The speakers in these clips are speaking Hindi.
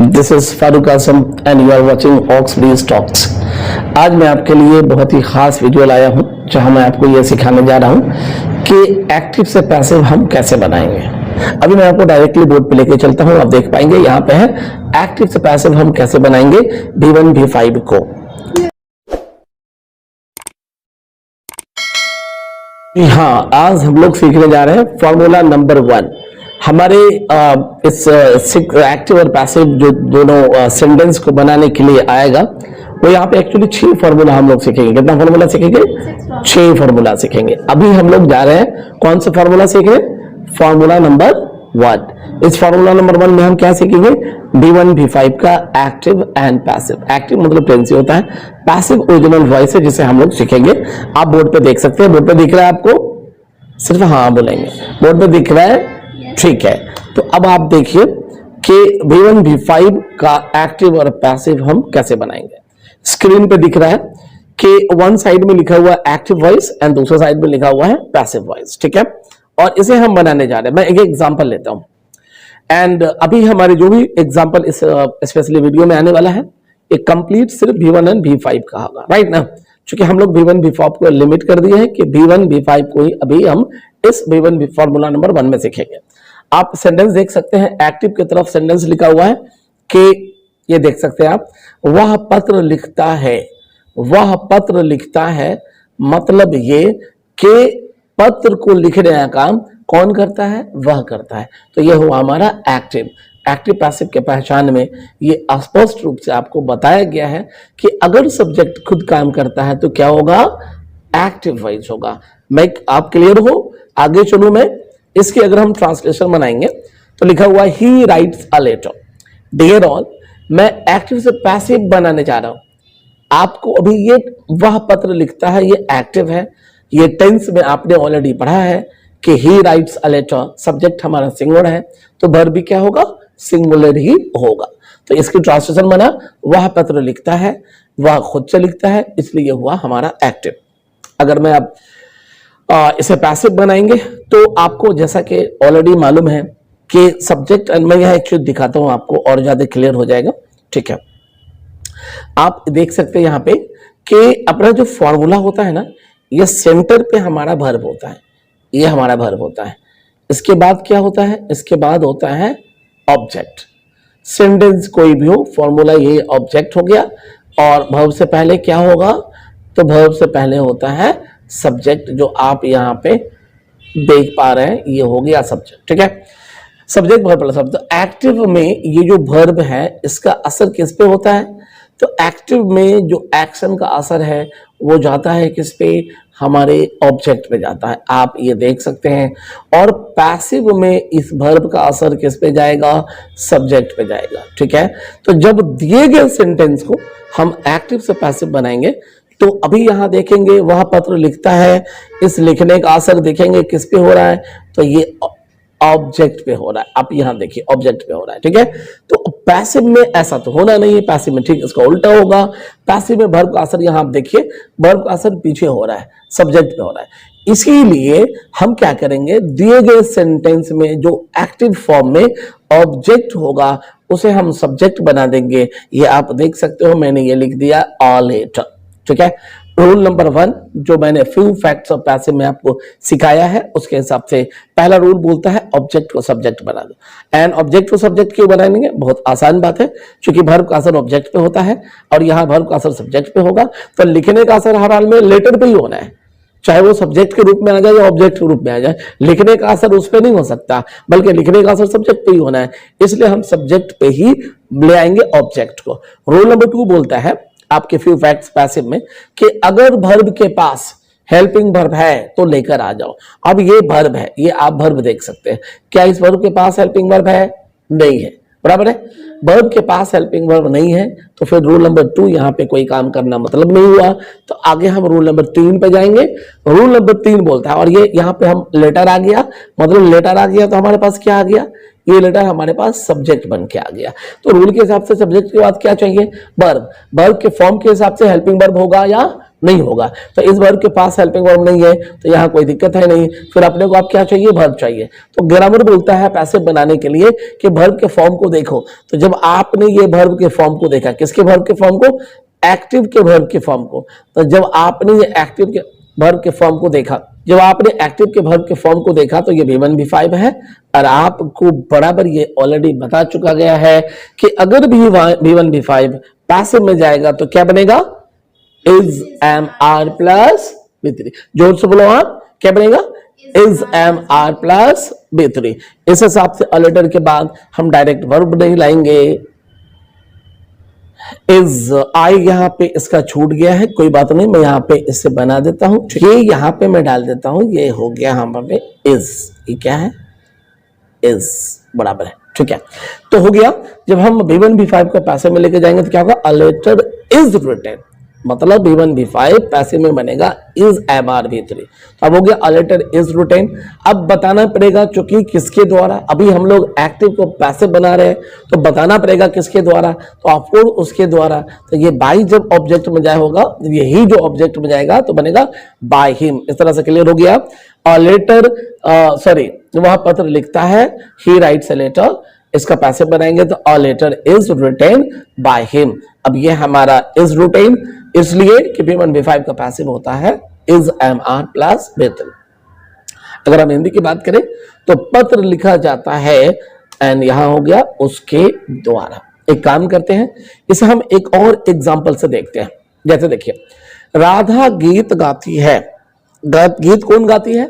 This is Farooq Azam and you are watching Oxbridge talks. आज मैं आपके लिए बहुत ही खास वीडियो लाया हूं जहां मैं आपको यह सिखाने जा रहा हूं कि एक्टिव से पैसिव हम कैसे बनाएंगे। अभी मैं आपको डायरेक्टली बोर्ड पे लेके चलता हूं, आप देख पाएंगे यहाँ पे है एक्टिव से पैसिव हम कैसे बनाएंगे V1 V5 को। हाँ, आज हम लोग सीखने जा रहे हैं फॉर्मूला नंबर 1। हमारे इस एक्टिव और पैसिव जो दोनों सेंटेंस को बनाने के लिए आएगा वो यहाँ पे एक्चुअली 6 फॉर्मूला हम लोग सीखेंगे। कितना फॉर्मूला सीखेंगे? 6 फॉर्मूला सीखेंगे। अभी हम लोग जा रहे हैं कौन सा फॉर्मूला सीखने? Formula number 1। इस फॉर्मूला नंबर 1 में हम क्या सीखेंगे? V1 V5 का एक्टिव एंड पैसिव। एक्टिव मतलब टेंसी होता है, पैसिव ओरिजिनल वॉइस है जिसे हम लोग सीखेंगे। आप बोर्ड पे देख सकते हैं, बोर्ड पे दिख रहा है आपको? सिर्फ हाँ बोलेंगे, बोर्ड पे दिख रहा है? ठीक है, तो अब आप देखिए कि V1 V5 का एक्टिव और पैसिव हम कैसे बनाएंगे। स्क्रीन पे दिख रहा है कि वन साइड में लिखा हुआ है एक्टिव वॉइस एंड दूसरे साइड में लिखा हुआ है पैसिव वॉइस, ठीक है। और इसे हम बनाने जा रहे हैं। मैं एक एग्जांपल लेता हूं एंड अभी हमारे जो भी एग्जांपल इस स्पेशली वीडियो में आने वाला है एक कंप्लीट सिर्फ V1 एंड V5 का होगा, राइट ना। क्योंकि हम लोग V1 V5 को लिमिट कर दिए हैं कि V1 V5 को ही अभी हम इस V1 फॉर्मूला नंबर 1 में सीखेंगे। आप सेंटेंस देख सकते हैं, एक्टिव की तरफ सेंटेंस लिखा हुआ है कि ये देख सकते हैं आप, वह पत्र लिखता है। वह पत्र लिखता है मतलब ये कि पत्र को लिखने का काम कौन करता है? वह करता है। तो ये हुआ हमारा एक्टिव। एक्टिव पैसिव के पहचान में ये स्पष्ट रूप से आपको बताया गया है कि अगर सब्जेक्ट खुद काम करता है तो क्या होगा? एक्टिव वॉइस होगा। मैं आप क्लियर हो? आगे चलूं मैं। इसकी अगर हम ट्रांसलेशन बनाएंगे तो लिखा हुआ he writes a letter. Dear all, मैं एक्टिव से पैसिव बनाने जा रहा हूं। आपको अभी ये वह पत्र लिखता है, ये एक्टिव है। ये टेंस में आपने ऑलरेडी पढ़ा है कि he writes a letter, subject हमारा सिंगुलर है तो वर्ब भी क्या होगा? सिंगुलर ही होगा। तो इसकी ट्रांसलेशन बना वह पत्र लिखता है, वह खुद से लिखता है, इसलिए हुआ हमारा एक्टिव। अगर मैं अब इसे पैसिव बनाएंगे तो आपको जैसा कि ऑलरेडी मालूम है कि सब्जेक्ट, मैं यह एक्चुअली दिखाता हूं आपको और ज्यादा क्लियर हो जाएगा, ठीक है। आप देख सकते हैं यहाँ पे कि अपना जो फॉर्मूला होता है ना, ये सेंटर पे हमारा वर्ब होता है, ये हमारा वर्ब होता है। इसके बाद क्या होता है? इसके बाद होता है ऑब्जेक्ट। सेंटेंस कोई भी हो, फॉर्मूला ये ऑब्जेक्ट हो गया और वर्ब से पहले क्या होगा? तो वर्ब से पहले होता है सब्जेक्ट, जो आप यहाँ पे देख पा रहे हैं, ये हो गया सब्जेक्ट, ठीक है। Subject verb plus verb. तो एक्टिव में ये जो वर्ब है इसका असर किस पे होता है? तो एक्टिव में जो एक्शन का असर है वो जाता है किस पे? हमारे ऑब्जेक्ट पे जाता है, आप ये देख सकते हैं। और पैसिव में इस वर्ब का असर किस पे जाएगा? सब्जेक्ट पे जाएगा, ठीक है। तो जब दिए गए सेंटेंस को हम एक्टिव से पैसिव बनाएंगे तो अभी यहां देखेंगे वह पत्र लिखता है, इस लिखने का असर देखेंगे किस पे हो रहा है? तो ये ऑब्जेक्ट पे हो रहा है। आप यहां देखिए ऑब्जेक्ट पे हो रहा है, ठीक है। तो पैसिव में ऐसा तो होना नहीं है, पैसिव में ठीक इसका उल्टा होगा। पैसिव में वर्ब का असर यहां आप देखिए, वर्ब का असर पीछे हो रहा है, सब्जेक्ट पे हो रहा है। इसीलिए हम क्या करेंगे, दिए गए सेंटेंस में जो एक्टिव फॉर्म में ऑब्जेक्ट होगा उसे हम सब्जेक्ट बना देंगे। ये आप देख सकते हो, मैंने ये लिख दिया अ लेटर, ठीक है। रूल नंबर 1 जो मैंने फ्यू फैक्ट्स ऑफ पैसिव में आपको सिखाया है उसके हिसाब से पहला रूल बोलता है ऑब्जेक्ट को सब्जेक्ट बना दो। एंड ऑब्जेक्ट को सब्जेक्ट क्यों बनाएंगे? बहुत आसान बात है, क्योंकि वर्ब का असर ऑब्जेक्ट पे होता है और यहाँ वर्ब का असर सब्जेक्ट पे होगा, तो लिखने का असर हर हाल में लेटर पे ही होना है, चाहे वो सब्जेक्ट के रूप में आ जाए या ऑब्जेक्ट के रूप में आ जाए। लिखने का असर उस पर नहीं हो सकता, बल्कि लिखने का असर सब्जेक्ट पे ही होना है, इसलिए हम सब्जेक्ट पे ही ले आएंगे ऑब्जेक्ट को। रूल नंबर 2 बोलता है आपके फ्यू फैक्ट्स पैसिव में कि अगर वर्ब के पास हेल्पिंग वर्ब है तो लेकर आ जाओ। अब ये वर्ब है, ये आप वर्ब देख सकते हैं। क्या इस वर्ब के पास हेल्पिंग वर्ब है? नहीं है, बराबर है। वर्ब के पास हेल्पिंग वर्ब नहीं है तो फिर रूल नंबर 2 यहाँ पे कोई काम करना मतलब नहीं हुआ। तो आगे हम रूल नंबर 3 पे जाएंगे। रूल नंबर 3 बोलता है, और ये यहाँ पे हम लेटर आ गया, मतलब लेटर आ गया तो हमारे पास क्या आ गया? ये लेटर हमारे पास सब्जेक्ट बन के आ गया। तो रूल के हिसाब से सब्जेक्ट के बाद क्या चाहिए? वर्ब। वर्ब के फॉर्म के हिसाब से हेल्पिंग वर्ब होगा या नहीं होगा। तो इस वर्ब के पास हेल्पिंग वर्ब नहीं है तो यहाँ कोई दिक्कत है नहीं। फिर अपने को आप क्या चाहिए, वर्ब चाहिए। तो ग्रामर बोलता है पैसिव बनाने के लिए कि वर्ब के फॉर्म को देखो। तो जब आपने ये वर्ब के फॉर्म को देखा, किसके वर्ब के फॉर्म को, एक्टिव के वर्ब के फॉर्म को, तो जब आपने ये एक्टिव के वर्ब के फॉर्म को देखा, जब आपने एक्टिव के वर्ब के फॉर्म को देखा तो ये V1 V5 है। और आपको बराबर ये ऑलरेडी बता चुका गया है कि अगर V1 V5 पैसिव में जाएगा तो क्या बनेगा, is am are plus B3। जोर से बोलो आप, क्या बनेगा, is am are plus B3। इस हिसाब से ऑलेटर के बाद हम डायरेक्ट वर्ब नहीं लाएंगे। इज आई यहां पे इसका छूट गया है, कोई बात नहीं, मैं यहां पे इसे बना देता हूं, ये यहां पे मैं डाल देता हूं, ये हो गया हमारे इज, ये क्या है, इज बराबर है, ठीक है। तो हो गया। जब हम V1 V5 का पैसे में लेके जाएंगे तो क्या होगा, अ लेटर इज रिटन, मतलब V1 V5 पैसे में बनेगा इज एम आर V3। तो अब हो गया अ लेटर इज रिटन। अब बताना पड़ेगा चूंकि किसके द्वारा, अभी हम लोग एक्टिव को पैसे बना रहे हैं तो बताना पड़ेगा किसके द्वारा, तो ऑफकोर्स उसके द्वारा। तो ये बाई जब ऑब्जेक्ट में जाए होगा, यही जो ऑब्जेक्ट में जाएगा तो बनेगा बाय हिम। इस तरह से क्लियर हो गया। अ लेटर, सॉरी, वह पत्र लिखता है, ही राइट्स अ लेटर, इसका पैसे बनाएंगे तो a letter is written by him. अब ये हमारा इज रिटेन इसलिए कि V1 V5 का पैसिव होता है is am are plus B3। अगर हम हिंदी की बात करें तो पत्र लिखा जाता है, एंड यहां हो गया उसके द्वारा। एक काम करते हैं, इसे हम एक और एग्जांपल से देखते हैं। जैसे देखिए, राधा गीत गाती है, गीत कौन गाती है,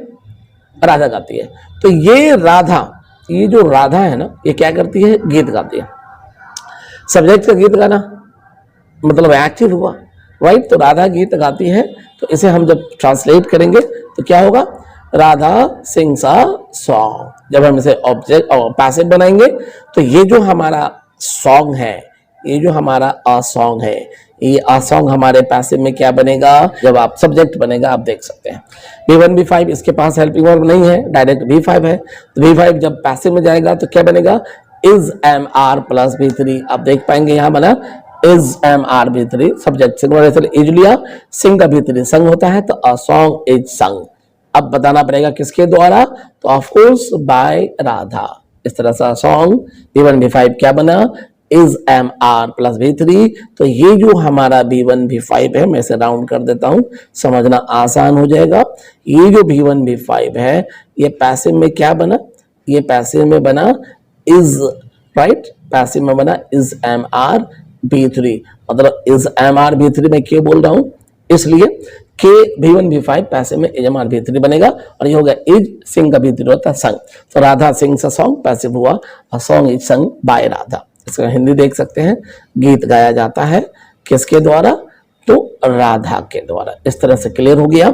राधा गाती है। तो ये राधा, ये जो राधा है ना, ये क्या करती है, गीत गाती है। सब्जेक्ट का गीत गाना मतलब एक्टिव हुआ, राइट। तो राधा गीत गाती है, तो इसे हम जब ट्रांसलेट करेंगे तो क्या होगा, राधा सिंग्स अ सॉन्ग। जब हम इसे ऑब्जेक्ट और पैसिव बनाएंगे तो ये जो हमारा सॉन्ग है, ये जो हमारा अ सॉन्ग है, ये अ सॉन्ग हमारे पैसिव में क्या बनेगा, जब आप सब्जेक्ट बनेगा, आप देख सकते हैं। V1 V5 इसके पास हेल्पिंग वर्ब नहीं है, डायरेक्ट V5 है। तो V5 जब पैसिव में जाएगा तो क्या बनेगा, is am are plus B3। आप देख पाएंगे यहां बना is am are B3, subject singular is लिया, सिंग का B3 संग होता है, तो अ सॉन्ग इज संग। अब बताना पड़ेगा किसके द्वारा, तो ऑफ कोर्स बाय राधा। इस तरह से सॉन्ग V1 V5 क्या बना, is am are plus B3। तो ये जो हमारा V1 V5 है, मैं इसे राउंड कर देता हूं, समझना आसान हो जाएगा। ये जो V1 V5 है, ये पैसिव में क्या बना, ये पैसिव में बना इज, राइट, पैसिव में बना इज एम आर B3। मतलब इज एम आर B3 में क्यों बोल रहा हूं, इसलिए कि V1 V5 पैसे में एम आर B3 बनेगा, और ये हो गया इज, सिंग का B3 होता है संग। तो Radha sings a song, passive हुआ, a song is sung by Radha. इसका हिंदी देख सकते हैं, गीत गाया जाता है किसके द्वारा, तो राधा के द्वारा। इस तरह से क्लियर हो गया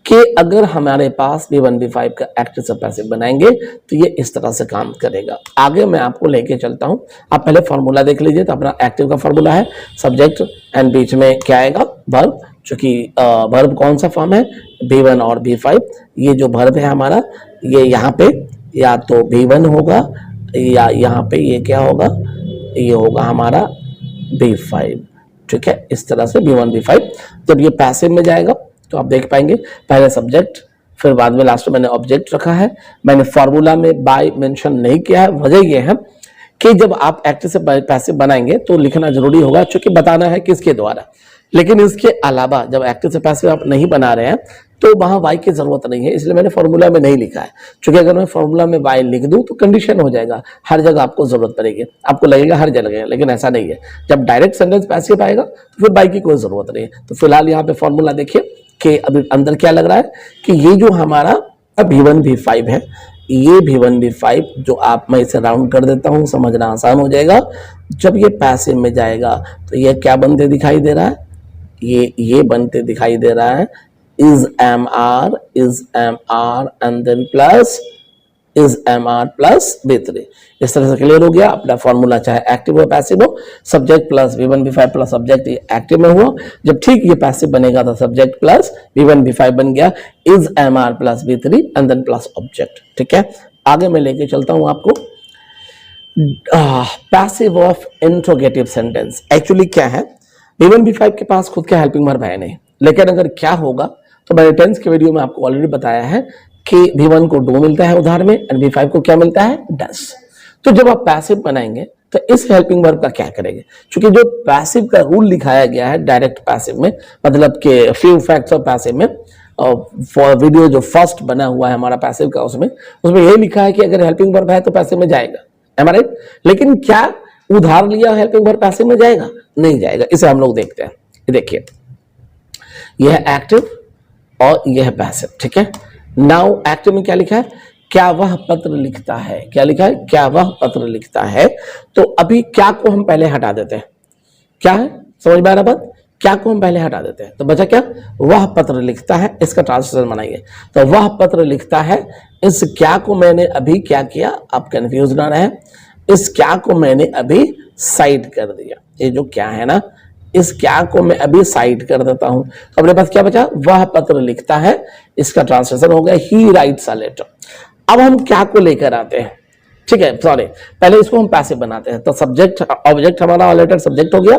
कि अगर हमारे पास V1 V5 का एक्टिव से पैसिव बनाएंगे तो ये इस तरह से काम करेगा। आगे मैं आपको लेके चलता हूं, आप पहले फॉर्मूला देख लीजिए। तो अपना एक्टिव का फॉर्मूला है सब्जेक्ट एंड बीच में क्या आएगा, वर्ब। चूंकि वर्ब कौन सा फॉर्म है, V1 और V5। ये जो वर्ब है हमारा, ये यहाँ पे या तो V1 होगा या यहाँ पे ये क्या होगा, ये होगा हमारा V5, ठीक है। इस तरह से V1 V5 जब ये पैसिव में जाएगा तो आप देख पाएंगे, पहले सब्जेक्ट, फिर बाद में लास्ट में मैंने ऑब्जेक्ट रखा है। मैंने फॉर्मूला में बाय मेंशन नहीं किया है, वजह ये है कि जब आप एक्टिव से पैसिव बनाएंगे तो लिखना जरूरी होगा, क्योंकि बताना है किसके द्वारा। लेकिन इसके अलावा जब एक्टिव से पैसिव आप नहीं बना रहे हैं तो वहां वाई की जरूरत नहीं है, इसलिए मैंने फॉर्मूला में नहीं लिखा है। क्योंकि अगर मैं फॉर्मूला में वाई लिख दूं तो कंडीशन हो जाएगा, हर जगह आपको जरूरत पड़ेगी, आपको लगेगा हर जगह, लेकिन ऐसा नहीं है। जब डायरेक्ट सेंटेंस पैसिव आएगा तो फिर वाई की कोई जरूरत नहीं है। तो फिलहाल यहाँ पे फॉर्मूला देखिए कि अभी अंदर क्या लग रहा है कि ये जो हमारा V1 V5 है, ये V1 V5 जो आप, मैं इसे राउंड कर देता हूं, समझना आसान हो जाएगा। जब ये पैसिव में जाएगा तो ये क्या बनते दिखाई दे रहा है, ये बनते दिखाई दे रहा है is am are and then plus is am are plus B3। इस तरह से क्लियर हो गया अपना फॉर्मूला, चाहे एक्टिव हो पैसिव हो। Subject plus V1 V5 plus subject active में हुआ, जब ठीक ये पैसिव बनेगा तो सब्जेक्ट प्लस V1 V5 बन गया is am are plus B3 and then plus object, ठीक है। आगे मैं लेके चलता हूं आपको passive of interrogative sentence. Actually क्या है, V1 V5 के पास खुद का हेल्पिंग वर्ब है नहीं, लेकिन अगर क्या होगा तो मैंने टेंस के वीडियो में आपको ऑलरेडी बताया है कि V1 को डू मिलता है उधार में एंड V5 को क्या मिलता है, डस। तो जब आप पैसिव बनाएंगे तो इस हेल्पिंग वर्ब का क्या करेंगे, क्योंकि जो पैसिव का रूल दिखाया गया है डायरेक्ट पैसिव में, मतलब कि फ्यू फैक्ट्स ऑफ पैसिव में, फॉर वीडियो जो फर्स्ट बना हुआ है हमारा पैसिव का, उसमें ये लिखा है कि अगर हेल्पिंग वर्ब है तो पैसिव में जाएगा, एम आई राइट। लेकिन क्या उधार लिया हेल्पिंग वर्ब पैसिव में जाएगा, नहीं जाएगा। इसे हम लोग देखते हैं। ये देखिए, यह है एक्टिव और यह है पैसिव, ठीक है। नाउ एक्टिव में क्या लिखा है, क्या वह पत्र लिखता है, क्या लिखा है, क्या वह पत्र लिखता है। तो अभी क्या को हम पहले हटा देते हैं, क्या है, समझ में आ रहा बात, क्या को हम पहले हटा देते हैं तो बचा क्या, वह पत्र लिखता है। इसका ट्रांसलेशन बनाइए, तो वह पत्र लिखता है। इस क्या को मैंने अभी क्या किया, आप कंफ्यूज ना रहे, इस क्या को मैंने अभी साइड कर दिया। ये जो क्या है ना, इस क्या को मैं अभी साइड कर देता हूं, तो अपने पास क्या बचा, वह पत्र लिखता है। इसका ट्रांसलेशन हो गया ही राइट्स अ लेटर। अब हम क्या को लेकर आते हैं, ठीक है, सॉरी, पहले इसको हम पैसिव बनाते हैं। तो सब्जेक्ट ऑब्जेक्ट हमारा लेटर सब्जेक्ट हो गया,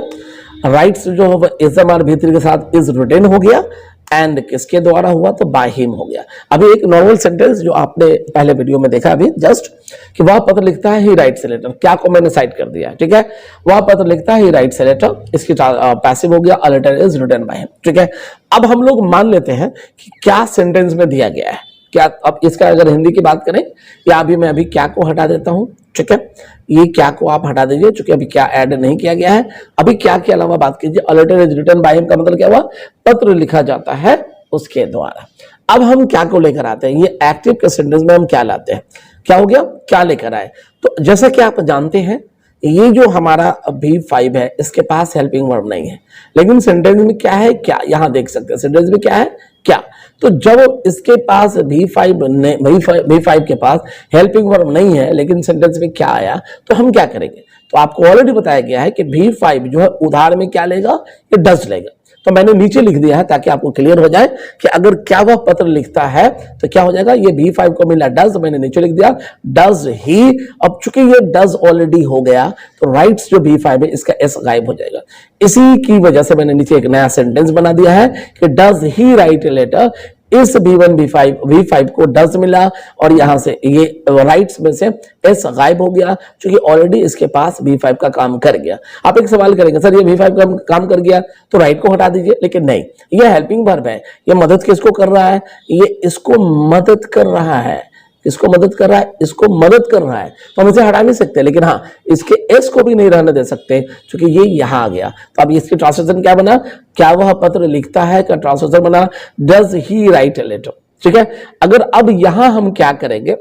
राइट्स जो है एसएमआर भीतर के साथ इज रिटन हो गया, एंड किसके द्वारा हुआ, तो बाय हिम हो गया। अभी एक नॉर्मल सेंटेंस जो आपने पहले वीडियो में देखा अभी जस्ट, कि वह पत्र लिखता है ही राइट्स अ लेटर, क्या को मैंने साइड कर दिया, ठीक है। वह पत्र लिखता है ही राइट्स अ लेटर, इसकी पैसिव हो गया, a letter is written by him, ठीक है। अब हम लोग मान लेते हैं कि क्या सेंटेंस में दिया गया है, क्या, अब इसका अगर हिंदी की बात करें, या अभी मैं अभी क्या को हटा देता हूं, ठीक है, ये क्या को आप हटा दीजिए, क्योंकि अभी क्या ऐड नहीं किया गया है। अभी क्या के अलावा बात कीजिए, a letter is written by him का मतलब क्या हुआ, पत्र लिखा जाता है उसके द्वारा। अब हम क्या को लेकर आते हैं, ये एक्टिव के सेंटेंस में हम क्या लाते हैं, क्या हो गया, क्या लेकर आए। तो जैसा कि आप जानते हैं, ये जो हमारा V5 है इसके पास हेल्पिंग वर्ब नहीं है, लेकिन सेंटेंस में क्या है, क्या, यहां देख सकते हैं सेंटेंस में क्या है, क्या। तो जब इसके पास V5 के पास हेल्पिंग वर्ब नहीं है, लेकिन सेंटेंस में क्या आया, तो हम क्या करेंगे। तो आपको ऑलरेडी बताया गया है कि V5 जो है उधार में क्या लेगा, ये डज लेगा। तो मैंने नीचे लिख दिया है ताकि आपको क्लियर हो जाए कि अगर क्या वह पत्र लिखता है तो क्या हो जाएगा, ये V5 को मिला डज, मैंने नीचे लिख दिया डज ही। अब चूंकि ये डज ऑलरेडी हो गया तो राइट्स जो V5 है इसका एस गायब हो जाएगा। इसी की वजह से मैंने नीचे एक नया सेंटेंस बना दिया है कि does he write a letter. इस V5 को डज मिला और यहां से ये राइट्स में से एस गायब हो गया, क्योंकि ऑलरेडी इसके पास V5 का काम कर गया। आप एक सवाल करेंगे, सर ये V5 का काम कर गया तो राइट को हटा दीजिए, लेकिन नहीं, ये हेल्पिंग वर्ब है, ये मदद किसको कर रहा है, ये इसको मदद कर रहा है, इसको मदद कर रहा है, इसको मदद कर रहा है, तो हम इसे हटा नहीं सकते, लेकिन हाँ इसके एस को भी नहीं रहने दे सकते क्योंकि ये यहां आ गया। तो अब इसकी ट्रांसलेशन क्या बना, क्या वह पत्र लिखता है का ट्रांसलेशन बना does he write a letter, ठीक है। अगर अब यहां हम क्या करेंगे,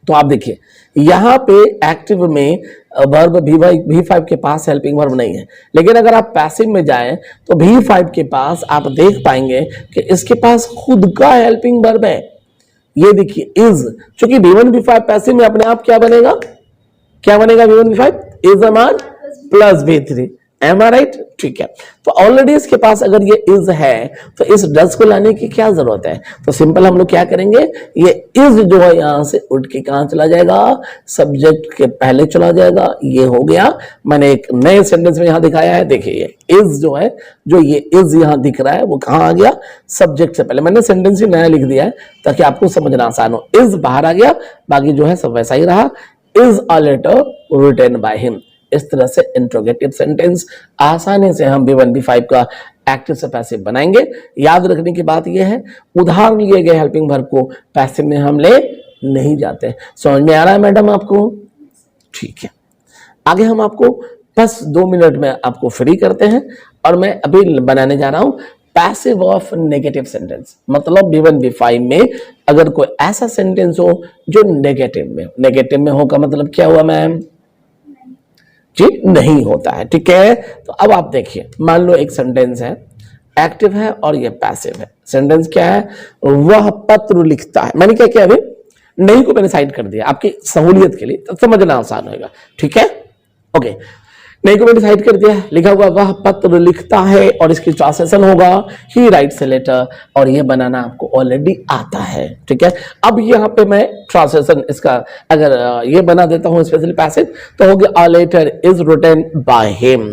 तो आप देखिए यहां पे एक्टिव में वर्ब V5 के पास हेल्पिंग वर्ब नहीं है, लेकिन अगर आप पैसिव में जाएं तो V5 के पास आप देख पाएंगे कि इसके पास खुद का हेल्पिंग वर्ब है। ये देखिए इज, चूंकि V1 V5 पैसिव में अपने आप क्या बनेगा, क्या बनेगा, V1 V5 इज अमान plus V3, am I right, ठीक है। तो ऑलरेडी इसके पास अगर ये इज है तो इस डज को लाने की क्या जरूरत है, तो सिंपल हम लोग क्या करेंगे, ये इज जो है यहां से उठ के कहां चला जाएगा, सब्जेक्ट के पहले चला जाएगा। ये हो गया, मैंने एक नए सेंटेंस में यहां दिखाया है, देखिए ये इज जो है, जो ये इज यहां दिख रहा है वो कहां आ गया, सब्जेक्ट से पहले। मैंने सेंटेंस ही नया लिख दिया है ताकि आपको समझना आसान हो। इज बाहर आ गया, बाकी जो है सब वैसा ही रहा, is a letter written by him. इस तरह से इंट्रोगेटिव सेंटेंस आसानी से हम V1 V5 का एक्टिव से पैसिव बनाएंगे। याद रखने की बात यह है, उधार लिए गए हेल्पिंग वर्ब को पैसिव में हम ले नहीं जाते। समझ में आ रहा है मैडम आपको, ठीक है। आगे हम आपको बस 2 मिनट में आपको फ्री करते हैं और मैं अभी बनाने जा रहा हूं पैसिव ऑफ नेगेटिव सेंटेंस। मतलब V1 V5 में अगर कोई ऐसा सेंटेंस हो जो नेगेटिव में होगा, मतलब क्या हुआ मैम जी, नहीं होता है, ठीक है। तो अब आप देखिए, मान लो एक सेंटेंस है, एक्टिव है और ये पैसिव है। सेंटेंस क्या है, वह पत्र लिखता है। मैंने क्या किया, अभी नहीं को मैंने साइड कर दिया आपकी सहूलियत के लिए, तो समझना आसान होगा, ठीक है, ओके। नहीं को मैंने साइड कर दिया, लिखा हुआ वह पत्र लिखता है और इसकी ट्रांसलेशन होगा ही राइट्स ए लेटर, और ये बनाना आपको ऑलरेडी आता है, ठीक है। अब यहाँ पे मैं ट्रांसलेशन इसका अगर ये बना देता हूँ स्पेशली पैसिव, तो हो गया a letter is written by him,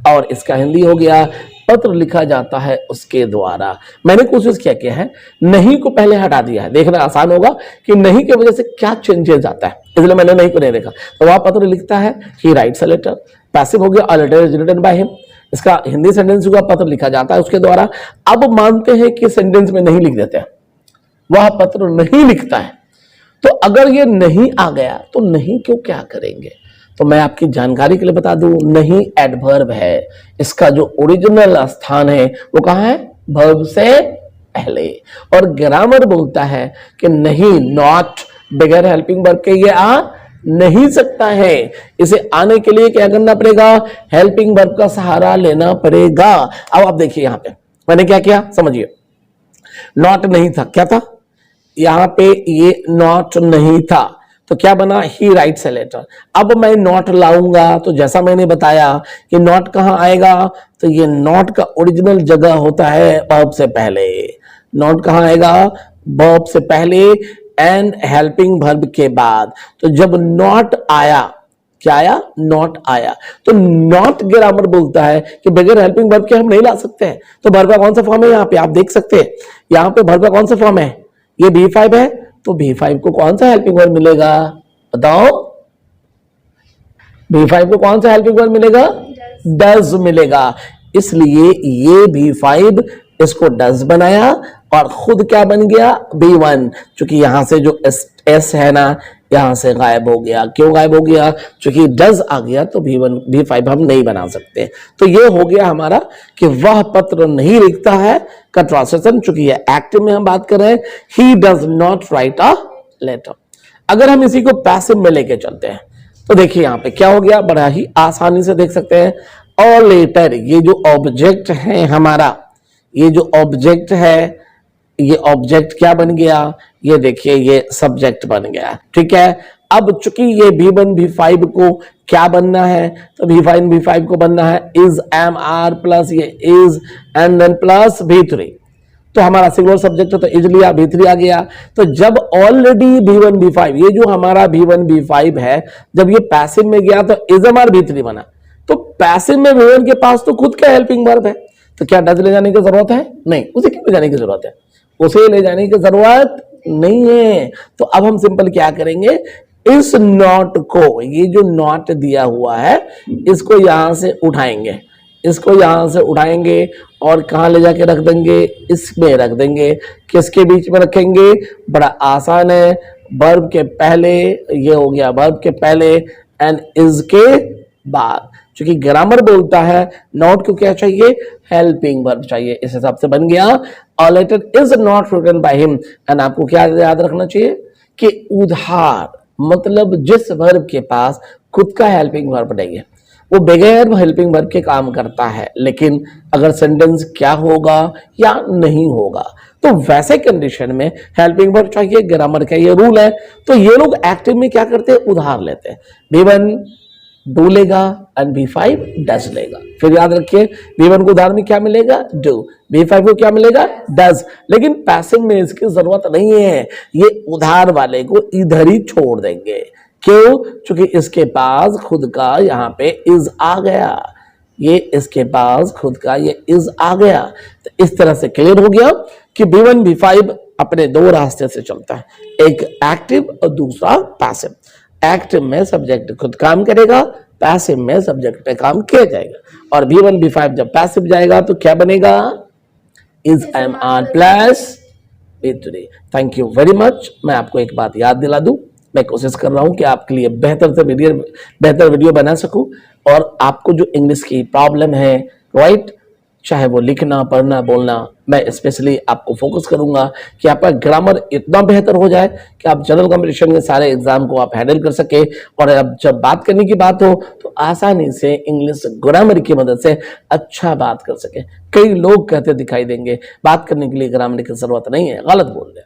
और इसका हिंदी हो गया पत्र लिखा जाता है उसके द्वारा। मैंने कोशिश क्या किया है, नहीं को पहले हटा दिया है, देखना आसान होगा कि नहीं की वजह से क्या चेंजेस आता है, इसलिए मैंने नहीं को नहीं देखा। तो वह पत्र लिखता है, he writes a letter, passive हो गया, a letter is written by him. इसका हिंदी सेंटेंस हुआ, पत्र लिखा जाता है उसके द्वारा। अब मानते हैं कि सेंटेंस में नहीं लिख देते हैं, वह पत्र नहीं लिखता है। तो अगर ये नहीं आ गया तो नहीं क्यों क्या करेंगे, तो मैं आपकी जानकारी के लिए बता दूं, नहीं एडवर्ब है, इसका जो ओरिजिनल स्थान है वो कहां है, वर्ब से पहले। और ग्रामर बोलता है कि नहीं, नॉट बगैर हेल्पिंग वर्ब के ये आ नहीं सकता है। इसे आने के लिए क्या करना पड़ेगा, हेल्पिंग वर्ब का सहारा लेना पड़ेगा। अब आप देखिए यहां पे मैंने क्या किया, समझिए। नॉट नहीं था, क्या था यहां पे, ये नॉट नहीं था, तो क्या बना, ही राइट्स अ लेटर। अब मैं नॉट लाऊंगा तो जैसा मैंने बताया कि नॉट कहां आएगा, तो ये नॉट का ओरिजिनल जगह होता है वर्ब से पहले। नॉट कहां आएगा, वर्ब से पहले एंड हेल्पिंग वर्ब के बाद। तो जब नॉट आया, क्या आया, नॉट आया, तो नॉट ग्रामर बोलता है कि बगैर हेल्पिंग वर्ब के हम नहीं ला सकते हैं। तो वर्ब का कौन सा फॉर्म है, यहां पे आप देख सकते हैं, यहां पे वर्ब का कौन सा फॉर्म है, ये B5 है, तो B5 को कौन सा हेल्पिंग वर्ब मिलेगा, बताओ, B5 को कौन सा हेल्पिंग वर्ब मिलेगा, डज मिलेगा। इसलिए ये B5 इसको डज बनाया और खुद क्या बन गया, B1। क्योंकि यहां से जो एस है ना, यहां से गायब हो गया। क्यों गायब हो गया, क्योंकि डज आ गया, तो B1 B5 हम नहीं बना सकते। तो ये हो गया हमारा कि वह पत्र नहीं लिखता है का ट्रांसलेशन। चूंकि ये एक्टिव में हम बात कर रहे हैं, he does not write a letter. अगर हम इसी को पैसिव में लेके चलते हैं तो देखिए यहां पे क्या हो गया, बड़ा ही आसानी से देख सकते हैं। और लेटर, ये जो ऑब्जेक्ट है हमारा, ये जो ऑब्जेक्ट है, ये ऑब्जेक्ट क्या बन गया, ये देखिए ये सब्जेक्ट बन गया, ठीक है। अब चूंकि ये B1 B5 को क्या बनना है, तो B5 B5 को बनना है इज एम आर प्लस ये is and then plus B3। तो हमारा सिंगुलर सब्जेक्ट है तो इज लिया, B3 आ गया। तो जब ऑलरेडी B1 B5, ये जो हमारा B1 B5 है, जब ये पैसिव में गया तो इज एम आर B3 बना। तो पैसिव में B1 के पास तो खुद का हेल्पिंग वर्ब है, तो क्या डज ले जाने की जरूरत है, नहीं, उसे क्यों ले जाने की जरूरत है, उसे ले जाने की जरूरत नहीं है। तो अब हम सिंपल क्या करेंगे, इस नॉट को, ये जो नॉट दिया हुआ है, इसको यहां से उठाएंगे, इसको यहां से उठाएंगे और कहां ले जाके रख देंगे, इसमें रख देंगे। किसके बीच में रखेंगे, बड़ा आसान है, वर्ब के पहले, ये हो गया वर्ब के पहले एंड इज के बाद। क्योंकि ग्रामर बोलता है नॉट को क्या चाहिए, हेल्पिंग वर्ब चाहिए। इस हिसाब से बन गया a letter is not written by him. And आपको क्या याद रखना चाहिए कि उधार मतलब जिस वर्ब के पास खुद का हेल्पिंग वर्ब नहीं है, वो बगैर हेल्पिंग वर्ब के काम करता है। लेकिन अगर सेंटेंस क्या होगा या नहीं होगा, तो वैसे कंडीशन में हेल्पिंग वर्ब चाहिए, ग्रामर का ये रूल है। तो ये लोग एक्टिव में क्या करते हैं, उधार लेते हैं। B1 डू लेगा एंड B5 डज लेगा। फिर याद रखिए B1 को उधार में क्या मिलेगा, डू, B5 को क्या मिलेगा, डज। लेकिन पैसिव में इसकी जरूरत नहीं है, ये उधार वाले को इधर ही छोड़ देंगे। क्यों, क्योंकि इसके पास खुद का यहाँ पे इज आ गया, ये इसके पास खुद का ये इज आ गया। तो इस तरह से क्लियर हो गया कि B1 B5 अपने दो रास्ते से चलता है, एक एक्टिव और दूसरा पैसिव। एक्टिव में सब्जेक्ट खुद काम करेगा, पैसिव में सब्जेक्ट पे काम किया जाएगा। और B1 B5 जब पैसिव जाएगा तो क्या बनेगा, is am are plus B3। Thank you very much. मैं आपको एक बात याद दिला दूं, मैं कोशिश कर रहा हूं कि आपके लिए बेहतर वीडियो बना सकूं। और आपको जो इंग्लिश की प्रॉब्लम है, राइट, चाहे वो लिखना, पढ़ना, बोलना, मैं स्पेशली आपको फोकस करूंगा कि आपका ग्रामर इतना बेहतर हो जाए कि आप जनरल कंपटीशन के सारे एग्जाम को आप हैंडल कर सके। और अब जब बात करने की बात हो तो आसानी से इंग्लिश ग्रामर की मदद से अच्छा बात कर सके। कई लोग कहते दिखाई देंगे बात करने के लिए ग्रामर की जरूरत नहीं है, गलत बोल रहे हैं।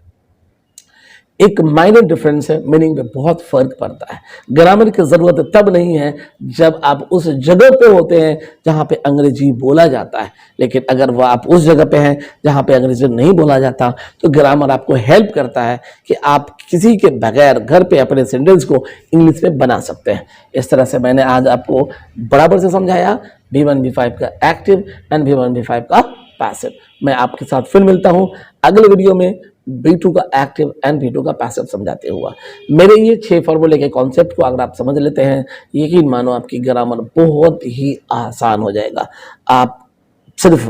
एक माइनर डिफरेंस है, मीनिंग में बहुत फर्क पड़ता है। ग्रामर की जरूरत तब नहीं है जब आप उस जगह पे होते हैं जहां पे अंग्रेजी बोला जाता है। लेकिन अगर वो आप उस जगह पे हैं जहां पे अंग्रेजी नहीं बोला जाता, तो ग्रामर आपको हेल्प करता है कि आप किसी के बगैर घर पे अपने सेंटेंस को इंग्लिश में बना सकते हैं। इस तरह से मैंने आज आपको बराबर से समझाया। V1 V5 का एक्टिव एंड V1 V5 का पैसिव। मैं आपके साथ फिर मिलता हूं अगले वीडियो में V2 का एक्टिव एंड V2 का पैसिव समझाते हुआ। मेरे ये 6 फॉर्मूले के कॉन्सेप्ट को अगर आप समझ लेते हैं, यकीन मानो आपकी ग्रामर बहुत ही आसान हो जाएगा। आप सिर्फ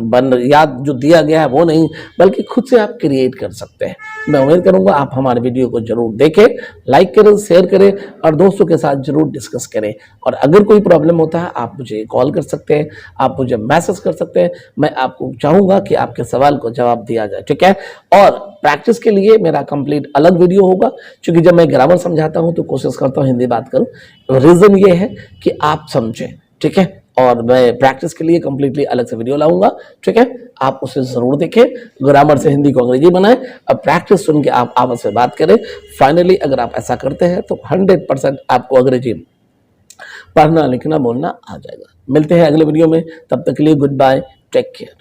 याद जो दिया गया है वो नहीं, बल्कि खुद से आप क्रिएट कर सकते हैं। मैं उम्मीद करूंगा आप हमारे वीडियो को जरूर देखें, लाइक करें, शेयर करें और दोस्तों के साथ जरूर डिस्कस करें। और अगर कोई प्रॉब्लम होता है आप मुझे कॉल कर सकते हैं, आप मुझे मैसेज कर सकते हैं। मैं आपको चाहूंगा कि आपके सवाल को जवाब दिया जाए, ठीक है। और प्रैक्टिस के लिए मेरा कंप्लीट अलग वीडियो होगा, क्योंकि जब मैं ग्रामर समझाता हूं तो कोशिश करता हूं हिंदी बात करूं। रीजन ये है कि आप समझें, ठीक है। और मैं प्रैक्टिस के लिए कंप्लीटली अलग से वीडियो लाऊंगा, ठीक है। आप उसे जरूर देखें, ग्रामर से हिंदी को अंग्रेजी बनाएं, अब प्रैक्टिस सुन के आप आपस में बात करें। फाइनली अगर आप ऐसा करते हैं तो 100% आपको अंग्रेजी पढ़ना लिखना बोलना आ जाएगा। मिलते हैं अगले वीडियो में, तब तक के लिए गुड बाय, टेक केयर।